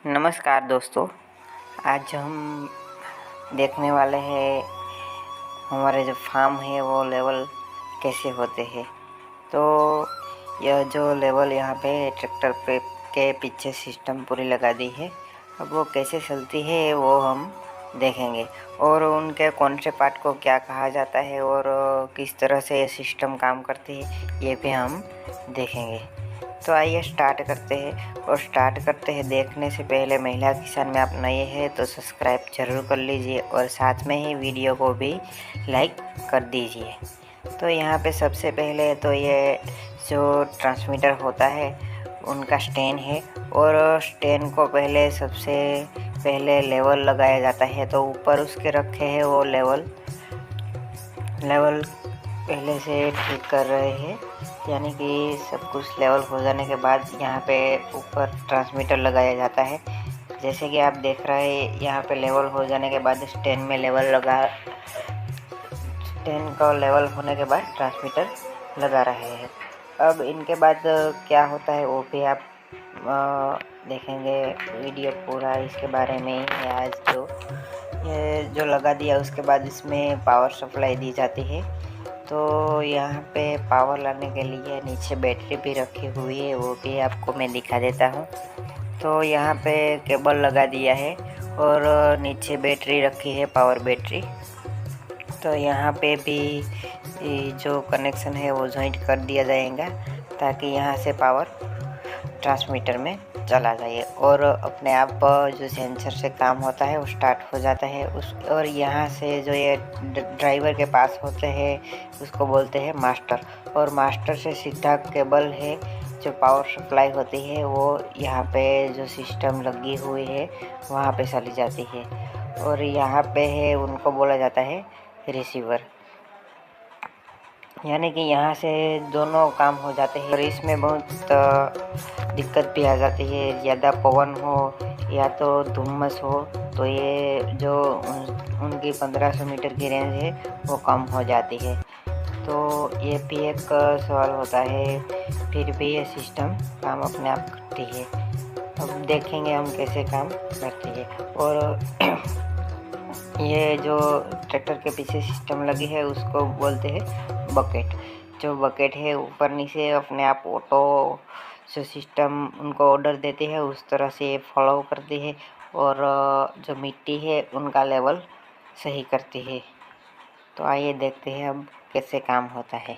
नमस्कार दोस्तों, आज हम देखने वाले हैं हमारे जो फार्म है वो लेवल कैसे होते हैं। तो यह जो लेवल यहाँ पे ट्रैक्टर पे के पीछे सिस्टम पूरी लगा दी है। अब वो कैसे चलती है वो हम देखेंगे और उनके कौन से पार्ट को क्या कहा जाता है और किस तरह से ये सिस्टम काम करती है ये भी हम देखेंगे। तो आइए स्टार्ट करते हैं। और स्टार्ट करते हैं देखने से पहले महिला किसान में आप नए हैं तो सब्सक्राइब जरूर कर लीजिए और साथ में ही वीडियो को भी लाइक कर दीजिए। तो यहाँ पे सबसे पहले तो ये जो ट्रांसमीटर होता है उनका स्टैंड है और स्टैंड को सबसे पहले लेवल लगाया जाता है। तो ऊपर उसके रखे हैं वो लेवल पहले से ठीक कर रहे हैं, यानी कि सब कुछ लेवल हो जाने के बाद यहाँ पे ऊपर ट्रांसमीटर लगाया जाता है। जैसे कि आप देख रहे हैं यहाँ पे लेवल हो जाने के बाद स्टैंड का लेवल होने के बाद ट्रांसमीटर लगा रहे हैं। अब इनके बाद क्या होता है वो भी आप देखेंगे। वीडियो पूरा इसके बारे में ही है। आज ये जो लगा दिया उसके बाद इसमें पावर सप्लाई दी जाती है। तो यहाँ पे पावर लाने के लिए नीचे बैटरी भी रखी हुई है, वो भी आपको मैं दिखा देता हूँ। तो यहाँ पे केबल लगा दिया है और नीचे बैटरी रखी है, पावर बैटरी। तो यहाँ पे भी जो कनेक्शन है वो जॉइंट कर दिया जाएगा ताकि यहाँ से पावर ट्रांसमीटर में चला जाए और अपने आप जो सेंसर से काम होता है वो स्टार्ट हो जाता है। और यहाँ से जो ये ड्राइवर के पास होते हैं उसको बोलते हैं मास्टर, और मास्टर से सीधा केबल है जो पावर सप्लाई होती है वो यहाँ पे जो सिस्टम लगी हुई है वहाँ पे चली जाती है। और यहाँ पे है उनको बोला जाता है रिसीवर, यानी कि यहाँ से दोनों काम हो जाते हैं। और इसमें बहुत दिक्कत भी आ जाती है, ज़्यादा पवन हो या तो धुम्मस हो तो ये जो उनकी 1500 मीटर की रेंज है वो कम हो जाती है। तो ये भी एक सवाल होता है, फिर भी ये सिस्टम काम अपने आप करती है। अब देखेंगे हम कैसे काम करती है। और ये जो ट्रैक्टर के पीछे सिस्टम लगी है उसको बोलते हैं बकेट। जो बकेट है ऊपर नीचे अपने आप ऑटो जो सिस्टम उनको ऑर्डर देती है उस तरह से ये फॉलो करती है और जो मिट्टी है उनका लेवल सही करती है। तो आइए देखते हैं अब कैसे काम होता है।